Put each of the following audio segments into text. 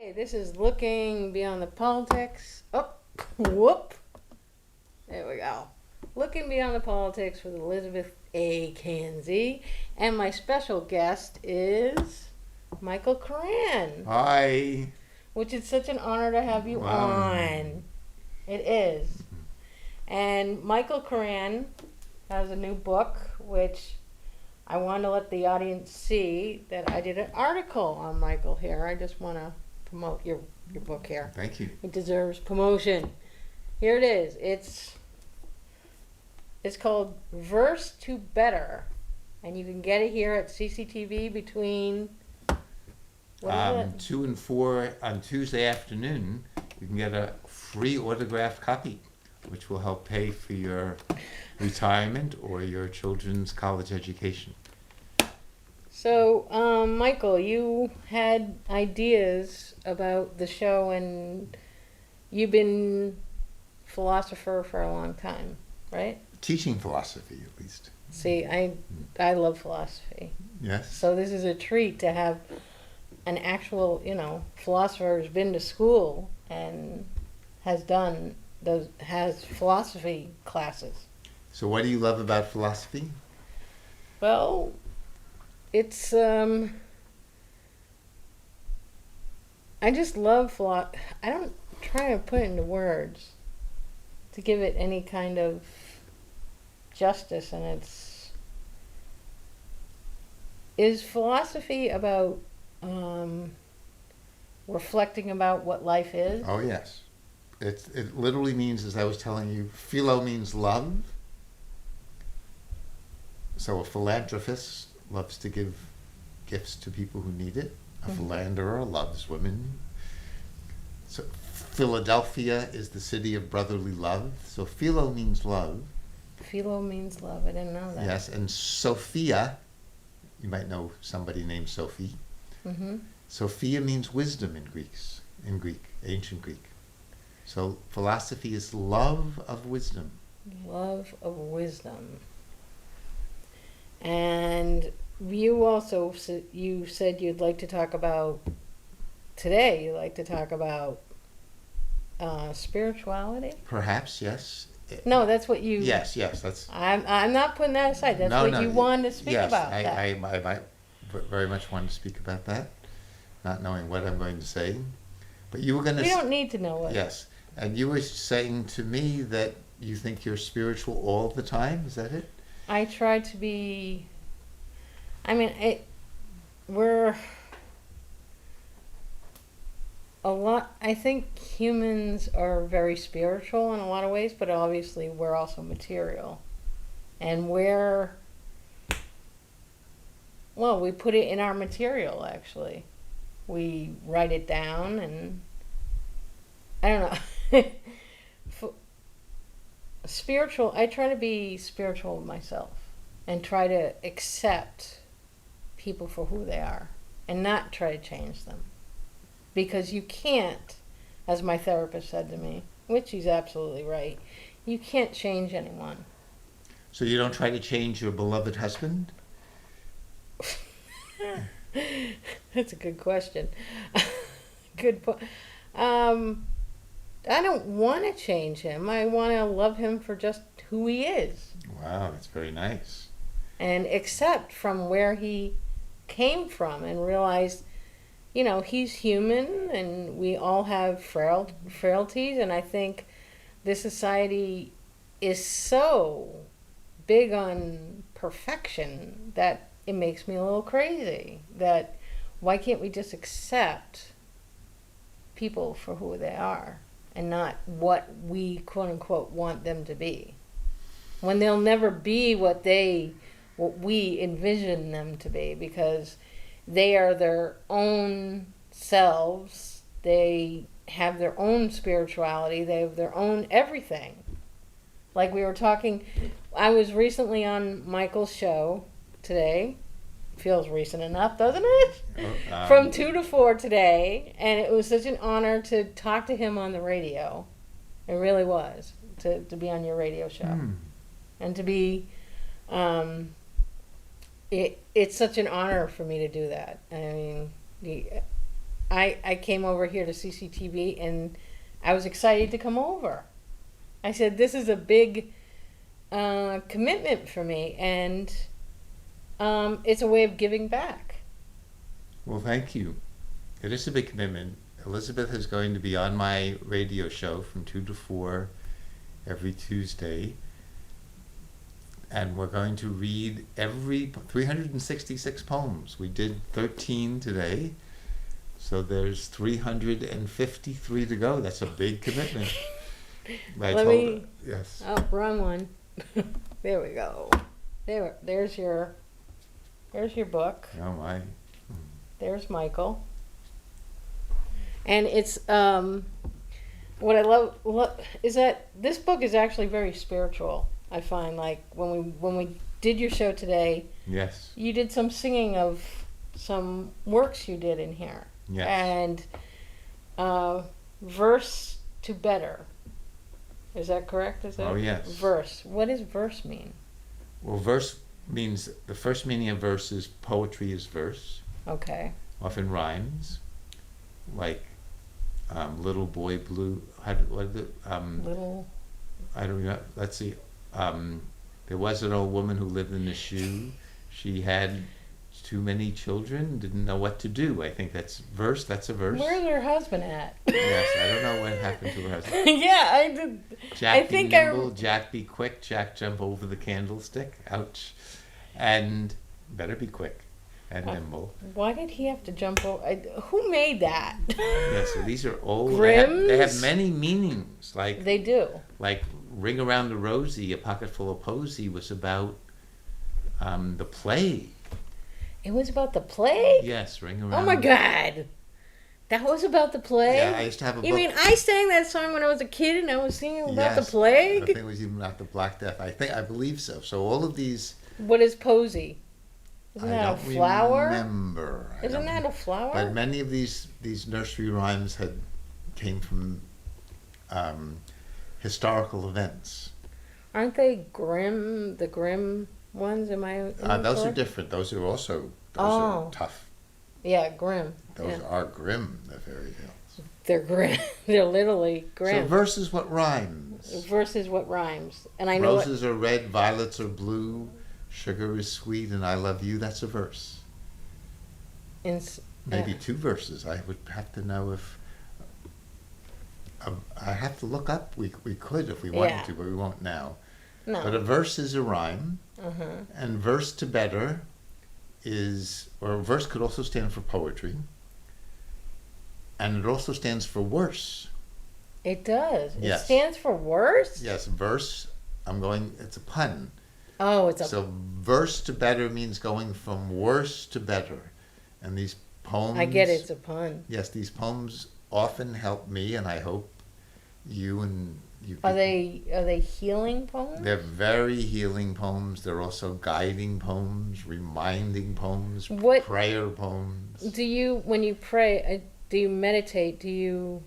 Hey, this is Looking Beyond the Politics. Oh, whoop. There we go. Looking Beyond the Politics with Elizabeth Kanze. And my special guest is Michael Koran, Hi. which is such an honor to have you Wow. on. It is. And Michael Koran has a new book, which I want to let the audience see that I did an article on Michael here. I just want to promote your book here. Thank you. It deserves promotion. Here it is. It's called Verse to Better, and you can get it here at CCTV between what is it? 2 and 4 on Tuesday afternoon. You can get a free autographed copy, which will help pay for your retirement or your children's college education. So, Michael, you had ideas about the show, and you've been philosopher for a long time, right? Teaching philosophy, at least. See, I love philosophy. Yes. So this is a treat to have an actual, philosopher who's been to school and has philosophy classes. So what do you love about philosophy? Well, it's I just love philosophy. I don't try to put it into words to give it any kind of justice, and is philosophy about reflecting about what life is? Oh, yes. It literally means, as I was telling you, philo means love. So a philanthropist loves to give gifts to people who need it. A philanderer loves women. So Philadelphia is the city of brotherly love. So philo means love. Philo means love. I didn't know that. Yes, and Sophia, you might know somebody named Sophie. Mm-hmm. Sophia means wisdom in Greek, ancient Greek. So philosophy is love of wisdom. Love of wisdom. And you also you said you'd like to talk about today. You'd like to talk about spirituality. Perhaps, yes. No, that's what you. Yes, that's. I'm not putting that aside. That's what you wanted to speak about. Yes, I might very much want to speak about that, not knowing what I'm going to say. But you were going to. We don't need to know what. Yes, and you were saying to me that you think you're spiritual all the time. Is that it? I try to be. I mean, we're a lot. I think humans are very spiritual in a lot of ways, but obviously we're also material, and we put it in our material. Actually, we write it down, and I don't know. Spiritual. I try to be spiritual myself, and try to accept people for who they are, and not try to change them. Because you can't, as my therapist said to me, which he's absolutely right, you can't change anyone. So you don't try to change your beloved husband? That's a good question. Good point. I don't want to change him. I want to love him for just who he is. Wow, that's very nice. And accept from where he came from, and realize, he's human, and we all have frailties. And I think this society is so big on perfection that it makes me a little crazy. That why can't we just accept people for who they are, and not what we quote unquote want them to be, when they'll never be what we envision them to be, because they are their own selves. They have their own spirituality. They have their own everything. Like we were talking, I was recently on Michael's show today. Feels recent enough, doesn't it? From 2 to 4 today, and it was such an honor to talk to him on the radio. It really was, to be on your radio show. And to be it's such an honor for me to do that. I mean, I came over here to CCTV and I was excited to come over. I said, this is a big commitment for me, and it's a way of giving back. Well, thank you. It is a big commitment. Elizabeth is going to be on my radio show from 2 to 4 every Tuesday. And we're going to read every 366 poems. We did 13 today. So there's 353 to go. That's a big commitment. Yes. Oh, wrong one. There we go. There's your book. Oh my. There's Michael. And it's what I love is that this book is actually very spiritual. I find, like, when we did your show today, yes, you did some singing of some works you did in here. Yes. And verse to better. Is that correct? Is that yes. Verse. What does verse mean? Well, verse means, the first meaning of verse is poetry is verse. Okay. Often rhymes, like Little Boy Blue. Little. I don't know. Let's see. There was an old woman who lived in a shoe. She had too many children, didn't know what to do. I think that's verse. That's a verse. Where's her husband at? Yes, I don't know what happened to her husband. Yeah, I did. Jack be nimble, Jack be quick, Jack jump over the candlestick. Ouch. And better be quick and nimble. Why did he have to jump over? Who made that? Yeah, so these are old. Grimm's? They have many meanings. Like they do. Like Ring Around the Rosie, A Pocket Full of Posy was about the plague. It was about the plague? Yes, Ring Around. Oh my God. That was about the plague? Yeah, I used to have a book. You mean I sang that song when I was a kid and I was singing about the plague? I think it was even about the Black Death. I believe so. So all of these. What is posy? Isn't that a flower? Remember. Isn't that a flower? But many of these nursery rhymes came from historical events. Aren't they grim? The grim ones? Am I? Those are different. Those are also are tough. Yeah, grim. Those are grim. The fairy tales. They're grim. They're literally grim. So verse is what rhymes. Verse is what rhymes, and I know roses are red, violets are blue, sugar is sweet, and I love you. That's a verse. Maybe 2 verses. I would have to know if. I have to look up. We could if we wanted to, but we won't now. No. But a verse is a rhyme, Mm-hmm. and verse to better is, or verse could also stand for poetry, and it also stands for worse. It does. Yes. It stands for worse? Yes, verse. It's a pun. Oh, it's a. So verse to better means going from worse to better, and these poems. I get it, it's a pun. Yes, these poems often help me, and I hope you and you. Are they healing poems? They're very healing poems. They're also guiding poems, reminding poems, prayer poems. Do you, when you pray, do you meditate? Do you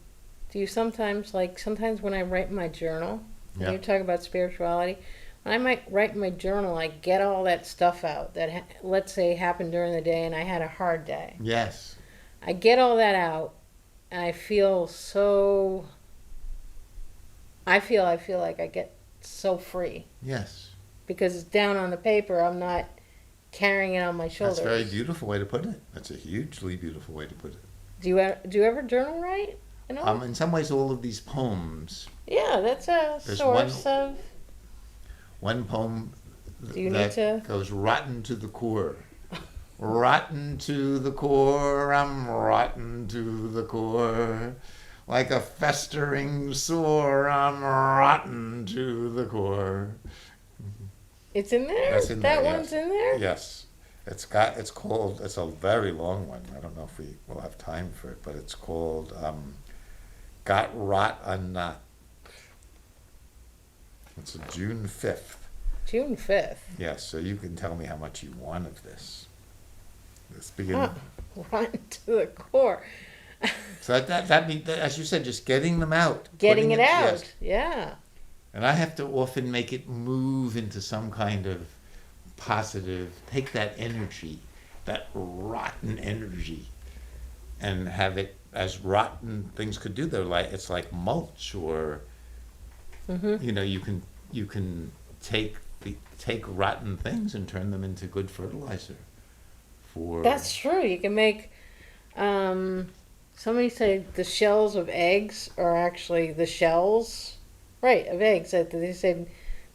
sometimes, sometimes when I write my journal, when you talk about spirituality, when I might write my journal, I get all that stuff out that, let's say, happened during the day and I had a hard day. Yes. I get all that out and I feel so... I feel like I get so free. Yes. Because it's down on the paper. I'm not carrying it on my shoulders. That's a very beautiful way to put it. That's a hugely beautiful way to put it. Do you ever journal write? In some ways, all of these poems. Yeah, that's a source of... One poem that goes rotten to the core. Rotten to the core, I'm rotten to the core. Like a festering sore, I'm rotten to the core. It's in there? That's in there, one's in there? Yes. It's a very long one. I don't know if we will have time for it, but it's called Got Rot a Knot. It's June 5th. June 5th? Yes, so you can tell me how much you want of this. Let's begin. Rotten to the core. So that means, as you said, just getting them out. Getting it out, yes. Yeah. And I have to often make it move into some kind of positive, take that energy, that rotten energy, and have it as rotten things could do. It's like mulch, or Mm-hmm. you can take rotten things and turn them into good fertilizer for. That's true. You can make. Somebody said the shells of eggs are actually the shells, right, of eggs. That they said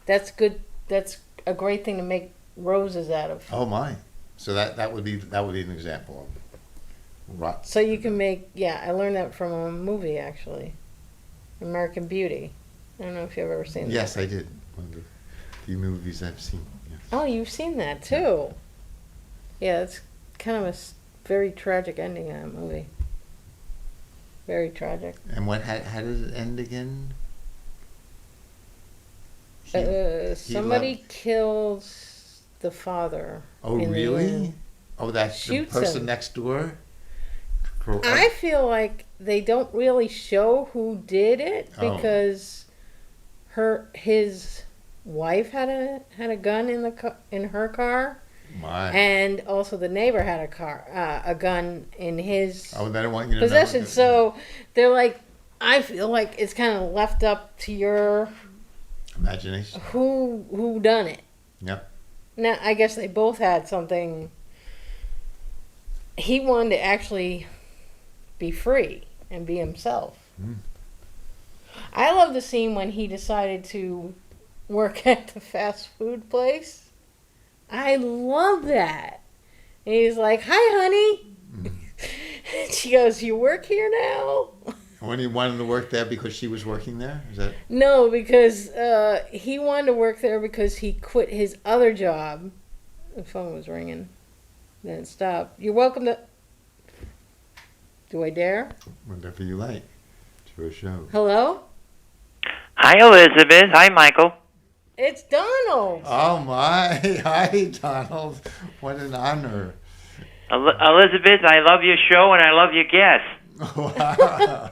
that's good. That's a great thing to make roses out of. Oh my! So that would be an example of rot. So you can make. Yeah, I learned that from a movie actually, American Beauty. I don't know if you've ever seen that. Yes, I did. One of the few movies I've seen. Yes. Oh, you've seen that too. Yeah, it's kind of a very tragic ending in that movie. Very tragic. And how did it end again? Somebody kills the father. Oh, in the really? end. Oh, that's the Shoots person him. next door? I feel like they don't really show who did it Oh. because his wife had a gun in her car, My. and also the neighbor had a gun in his Oh, they don't want you to possession. know. So they're like, I feel like it's kind of left up to your Imagination. who done it. Yep. Now I guess they both had something. He wanted to actually be free and be himself. Mm. I love the scene when he decided to work at the fast food place. I love that. And he's like, "Hi, honey." Mm. She goes, "You work here now?" When he wanted to work there because she was working there? Is that? No, because he wanted to work there because he quit his other job. The phone was ringing. Then it stopped. You're welcome to... Do I dare? Whatever you like. It's your show. Hello? Hi, Elizabeth. Hi, Michael. It's Donald. Oh, my. Hi, Donald. What an honor. Elizabeth, I love your show and I love your guests. Wow.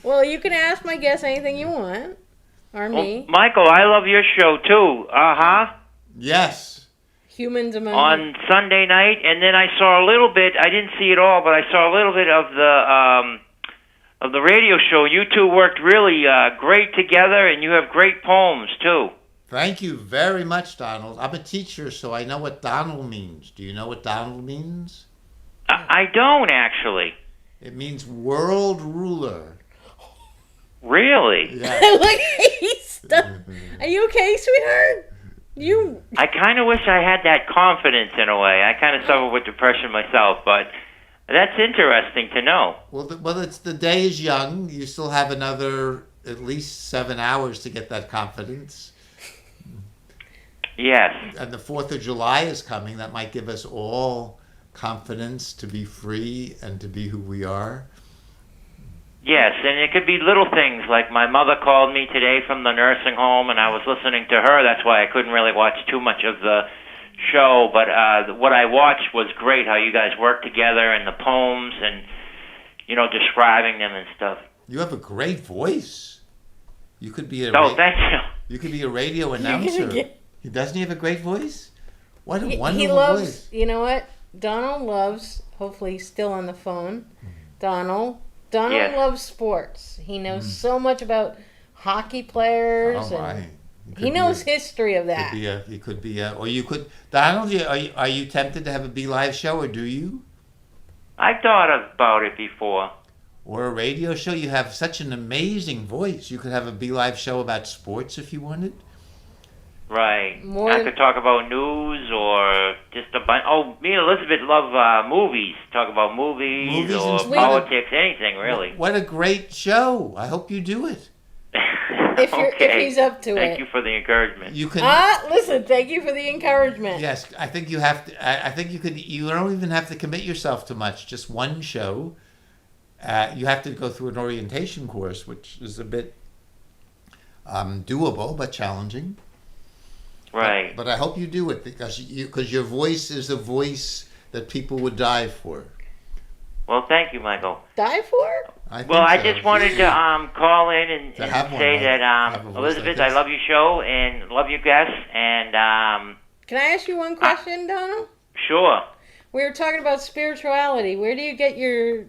Well, you can ask my guest anything you want. Or me. Michael, I love your show too. Yes. Humans among... On Sunday night, and then I saw a little bit. I didn't see it all, but I saw a little bit of the radio show. You two worked really great together, and you have great poems too. Thank you very much, Donald. I'm a teacher, so I know what Donald means. Do you know what Donald means? I don't actually. It means world ruler. Really? Yeah. Look, he's stuck. Are you okay, sweetheart? You... I kind of wish I had that confidence in a way. I kind of suffer with depression myself, but that's interesting to know. Well, it's the day is young. You still have another at least 7 hours to get that confidence. Yes. And the 4th of July is coming. That might give us all confidence to be free and to be who we are. Yes, and it could be little things like my mother called me today from the nursing home, and I was listening to her. That's why I couldn't really watch too much of the show, but what I watched was great, how you guys worked together and the poems and, describing them and stuff. You have a great voice. You could be thank you. You could be a radio announcer. Doesn't he have a great voice? What a wonderful he loves, voice. You know what? Donald loves, hopefully he's still on the phone, Donald Yes. loves sports. He knows so much about hockey players. Oh, my. And he knows history of that. Donald, are you tempted to have a Be Live show, or do you? I thought about it before. Or a radio show? You have such an amazing voice. You could have a Be Live show about sports if you wanted. Right. I could talk about news or just a bunch. Oh, me and Elizabeth love movies. Talk about movies or politics, anything really. What a great show! I hope you do it. If he's up to it. Thank you for the encouragement. You can. Listen. Thank you for the encouragement. Yes, I think you have to. I think you could. You don't even have to commit yourself to much. Just one show. You have to go through an orientation course, which is a bit doable but challenging. Right. But I hope you do it because your voice is a voice that people would die for. Well, thank you, Michael. Die for? I just wanted to call in and say that Elizabeth, I love your show and love your guests. And can I ask you one question, Donald? Sure. We were talking about spirituality. Where do you get your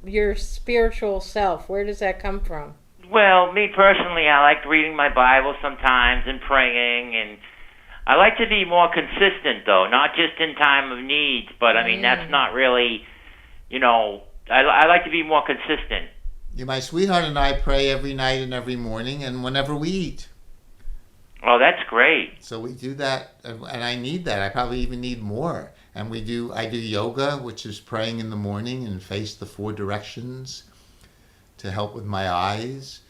your spiritual self? Where does that come from? Well, me personally, I like reading my Bible sometimes and praying, and I like to be more consistent, though, not just in time of need, but, I mean, that's not really, I like to be more consistent. My sweetheart and I pray every night and every morning and whenever we eat. Oh, that's great. So we do that, and I need that. I probably even need more. And I do yoga, which is praying in the morning and face the 4 directions to help with my eyes.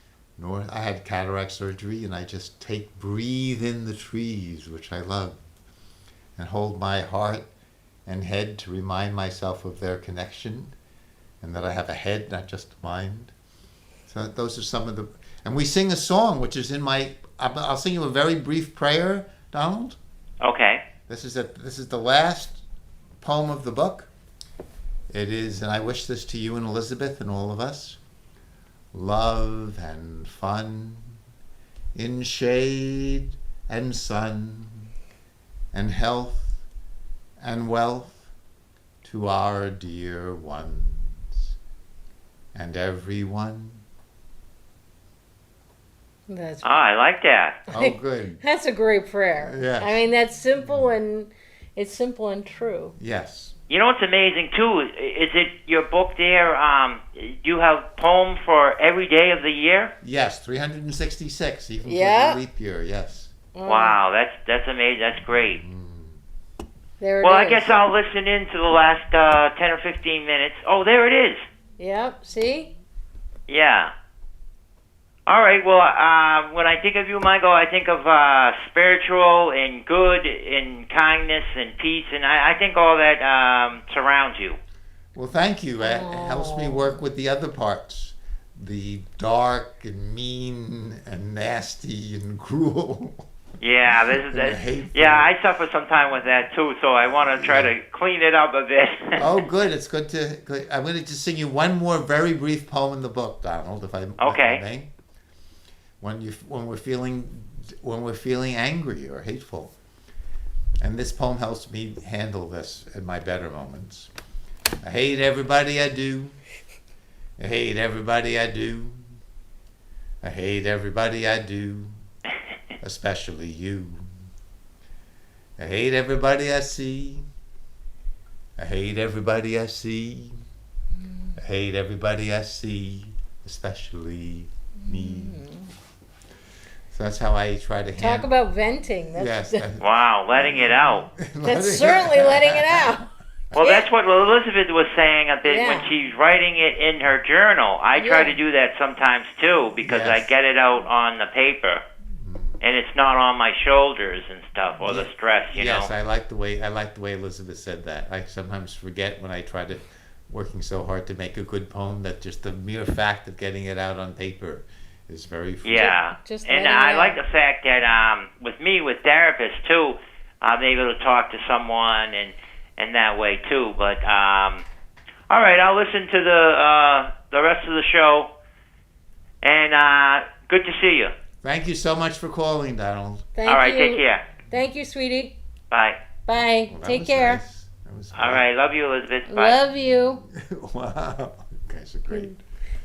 I had cataract surgery, and I just breathe in the trees, which I love, and hold my heart and head to remind myself of their connection, and that I have a head, not just a mind. So those are some of and we sing a song, which is I'll sing you a very brief prayer, Donald. Okay. This is the last poem of the book. It is, and I wish this to you and Elizabeth and all of us. Love and fun in shade and sun, and health and wealth to our dear ones and everyone. I like that. Oh, good. That's a great prayer. Yes. I mean, that's simple, and it's simple and true. Yes. You know what's amazing, too? Is it your book there? You have poems for every day of the year? Yes, 366, even for Yeah. the leap year, yes. Wow, that's amazing. That's great. There it Well, is. I guess I'll listen in to the last 10 or 15 minutes. Oh, there it is. Yep, see? Yeah. All right, well, when I think of you, Michael, I think of spiritual and good and kindness and peace, and I think all that surrounds you. Well, thank you. It helps me work with the other parts. The dark and mean and nasty and cruel. Yeah, I suffer sometimes with that too, so I want to try to clean it up a bit. Oh, good. It's good to. I'm going to just sing you one more very brief poem in the book, Donald, if I may. When we're feeling angry or hateful, and this poem helps me handle this in my better moments. I hate everybody I do. I hate everybody I do. I hate everybody I do, especially you. I hate everybody I see. I hate everybody I see. I hate everybody I see, especially me. So that's how I try to Talk about venting. Yes. Wow, letting it out. That's certainly letting it out. Well, that's what Elizabeth was saying a bit when Yeah. she's writing it in her journal. I try to do that sometimes too, because I get it out on the paper, and it's not on my shoulders and stuff, or the stress, you know. Yes, I like the way Elizabeth said that. I sometimes forget when I try to working so hard to make a good poem that just the mere fact of getting it out on paper is very fruitful. Yeah, Just and letting I it like out. the fact that with me, with therapists too, I'm able to talk to someone and that way too. But all right, I'll listen to the rest of the show, and good to see you. Thank you so much for calling, Donald. Thank All right, you. take care. Thank you, sweetie. Bye. Bye. Well, that Take was care. nice. That was All right, love you, Elizabeth. Bye. Love you. Wow. You guys are great.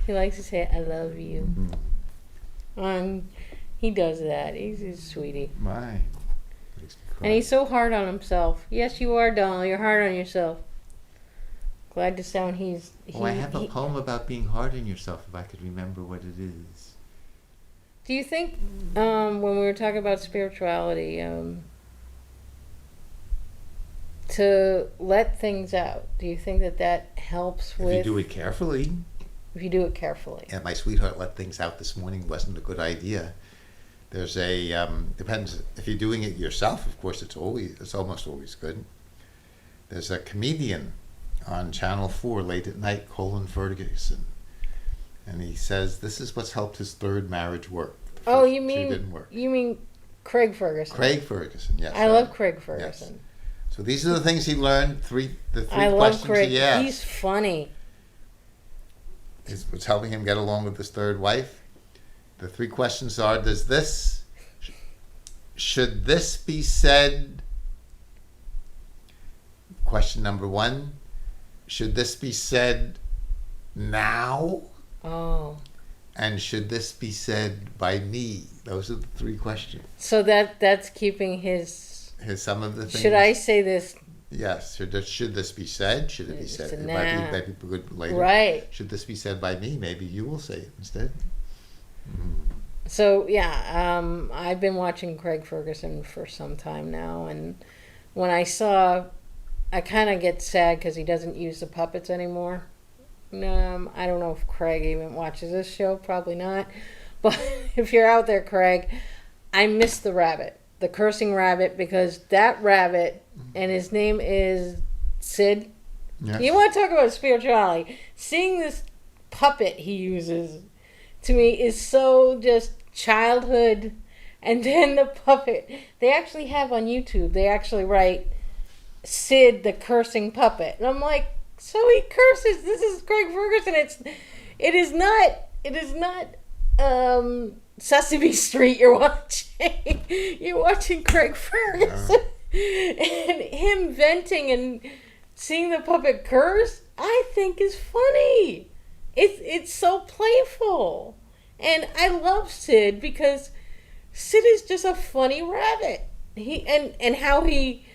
He likes to say, I love you. He does that. He's a sweetie. My. Makes me cry. And he's so hard on himself. Yes, you are, Donald. You're hard on yourself. Glad to sound I have a poem about being hard on yourself, if I could remember what it is. Do you think, when we were talking about spirituality, to let things out, do you think that helps with... If you do it carefully. If you do it carefully. Yeah, my sweetheart let things out this morning. Wasn't a good idea. There's depends if you're doing it yourself. Of course, it's almost always good. There's a comedian on Channel 4 late at night, Colin Ferguson, and he says this is what's helped his third marriage work. The Oh, first you two mean didn't work. Craig Ferguson? Craig Ferguson, yes. I love Craig Ferguson. Yes. So these are the things he learned. The three I love questions Craig. he asked. He's funny. Was helping him get along with his third wife. The 3 questions are: should this be said? Question number 1: should this be said now? Oh. And should this be said by me? Those are the three questions. So that's keeping his... Here's some of the things. Should I say this? Yes. Should this be said? Should it be said? It might be good later. Right. Should this be said by me? Maybe you will say it instead. So, yeah, I've been watching Craig Ferguson for some time now, and when I saw... I kind of get sad because he doesn't use the puppets anymore. I don't know if Craig even watches this show. Probably not. But if you're out there, Craig, I miss the rabbit. The cursing rabbit, because that rabbit, and his name is Sid. Yes. You want to talk about spirituality. Seeing this puppet he uses, to me, is so just childhood. And then the puppet, they actually have on YouTube, they actually write Sid the cursing puppet. And I'm like, so he curses. This is Craig Ferguson. It is not Sesame Street you're watching. You're watching Craig Ferguson. And him venting and seeing the puppet curse, I think is funny. It's so playful. And I love Sid because Sid is just a funny rabbit. And how he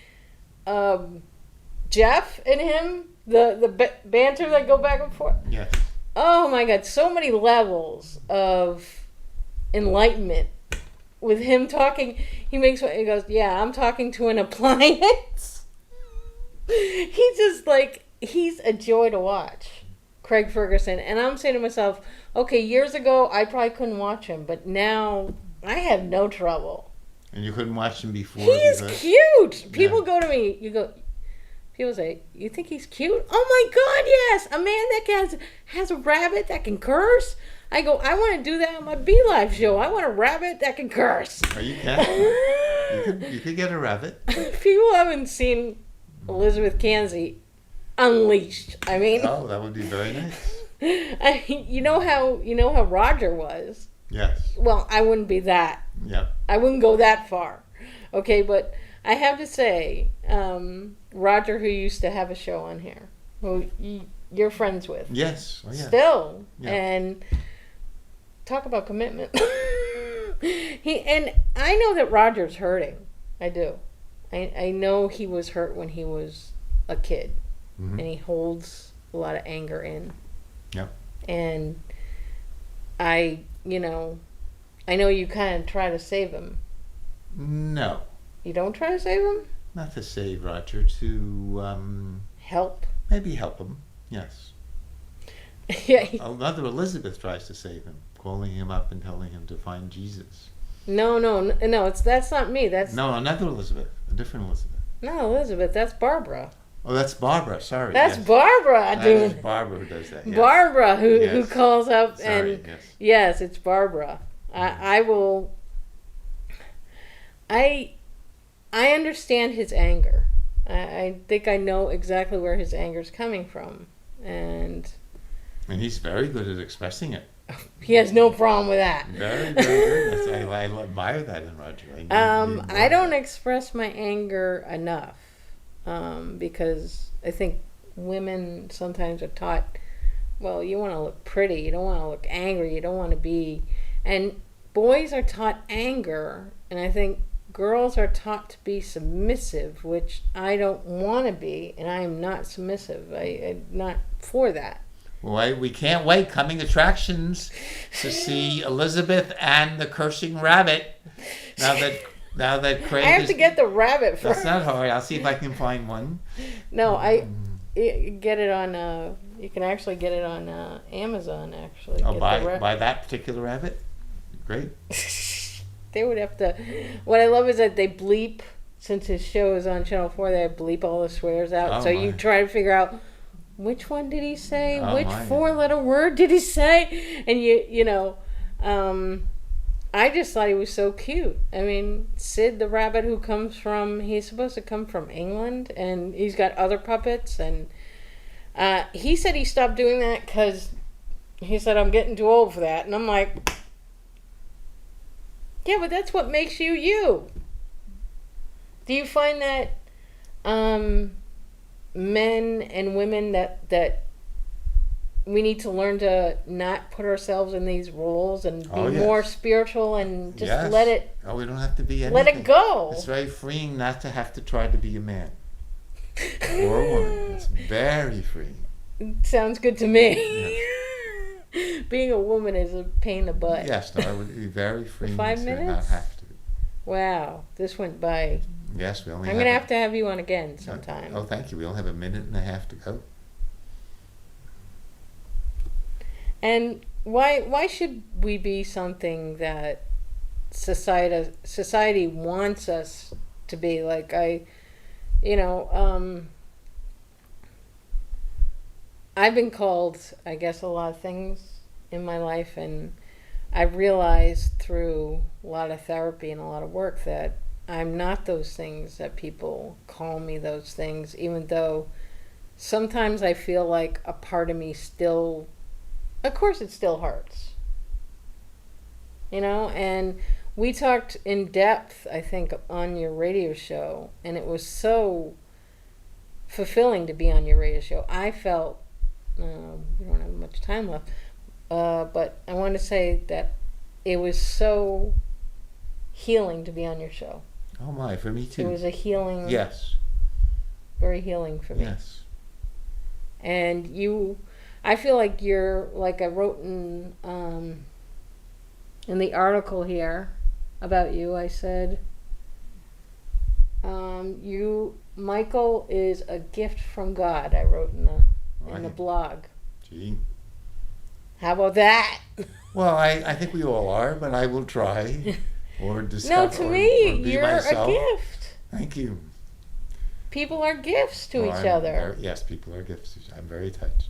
Jeff and him, the banter that go back and forth. Yes. Oh my God, so many levels of enlightenment with him talking. He goes, yeah, I'm talking to an appliance. He's a joy to watch, Craig Ferguson. And I'm saying to myself, okay, years ago I probably couldn't watch him, but now I have no trouble. And you couldn't watch him before? He is cute. People go to me, people say, you think he's cute? Oh my God, yes. A man that has a rabbit that can curse. I go, I want to do that on my Bee Live show. I want a rabbit that can curse. Oh, you can. You could get a rabbit. People haven't seen Elizabeth Kanze unleashed. I mean, oh, that would be very nice. I mean, you know how Roger was. Yes. Well, I wouldn't be that. Yep. I wouldn't go that far. Okay, but I have to say, Roger, who used to have a show on here, who you're friends with. Yes. Oh, yeah. Still. Yeah. And talk about commitment. And I know that Roger's hurting. I do. I know he was hurt when he was a kid. Mm-hmm. And he holds a lot of anger in. Yep. And I know you kind of try to save him. No. You don't try to save him? Not to save Roger, to Help. maybe help him. Yes. Yeah. Mother Elizabeth tries to save him, calling him up and telling him to find Jesus. No. That's not me. That's No, another Elizabeth, a different Elizabeth. not Elizabeth. That's Barbara. Oh, that's Barbara. Sorry. That's yes. Barbara That doing. is Barbara who does that. Yes. Barbara who Yes. calls up Sorry, and yes. yes, it's Barbara. I will. I understand his anger. I think I know exactly where his anger is coming from, and he's very good at expressing it. he has no problem with that. Very, very good. I admire that in Roger. I don't express my anger enough because I think women sometimes are taught, well, you want to look pretty, you don't want to look angry, you don't want to be, and boys are taught anger, and I think girls are taught to be submissive, which I don't want to be, and I am not submissive. I'm not for that. Well, we can't wait. Coming attractions to see Elizabeth and the cursing rabbit. Now that Craig I have to get the rabbit first. That's not hard. I'll see if I can find one. No, get it on. You can actually get it on Amazon. Actually, Oh, buy that particular rabbit. Great. They would have to. What I love is that they bleep. Since his show is on Channel 4, they bleep all the swears out. Oh, so my. you try to figure out which one did he say, Oh, which my. 4-letter word did he say, and you know. I just thought he was so cute. I mean, Sid the rabbit he's supposed to come from England, and he's got other puppets, and he said he stopped doing that because he said, I'm getting too old for that. And I'm like, yeah, but that's what makes you you. Do you find that men and women that we need to learn to not put ourselves in these roles and be Oh, yes. more spiritual and just Yes. let it Oh, we don't have to be anything. let it go. It's very freeing not to have to try to be a man or a woman. It's very freeing. Sounds good to me. Being a woman is a pain in the butt. Yes, no, it would be very freeing 5 to minutes? not have to. Wow, this went by. Yes, we only I'm gonna have to have you on again sometime. Oh, thank you. We only have a minute and a half to go. And why should we be something that society wants us to be? Like I've been called, I guess, a lot of things in my life, and I realized through a lot of therapy and a lot of work that I'm not those things that people call me those things, even though sometimes I feel like a part of me still, of course it still hurts. And we talked in depth, I think, on your radio show, and it was so fulfilling to be on your radio show. I felt, we don't have much time left, but I want to say that it was so healing to be on your show. Oh my, for me too. It was a healing, Yes. very healing for me. Yes. And I feel like you're, like I wrote in the article here about you, I said, Michael is a gift from God, I wrote in the blog. Gee. How about that? Well, I think we all are, but I will try or discover. No, to me, or be you're myself. a gift. Thank you. People are gifts to Well, each I'm other. yes, people are gifts. I'm very touched.